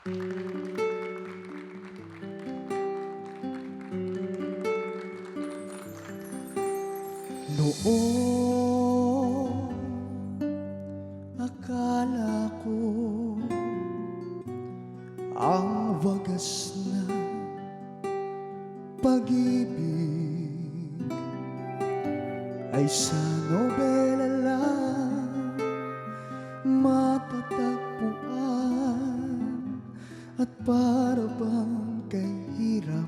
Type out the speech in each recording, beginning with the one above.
Noong akala ko ang wagas na pag-ibig ay sa nobela lang matatagpuan, at para bang kay hirap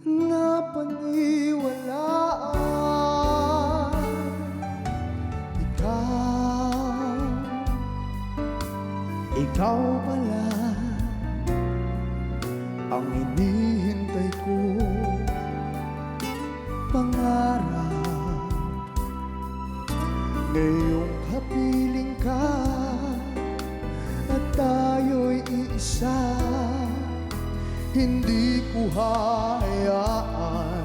na paniwalaan. Ikaw pala ang hinihintay ko, pangarap. Ngayong kapiling ka at tayo'y iisa, hindi ko hayaan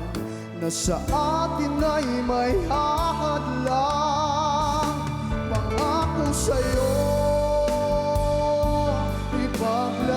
na sa atin ay may hahadlang. Pangako sa'yo, ipaglaban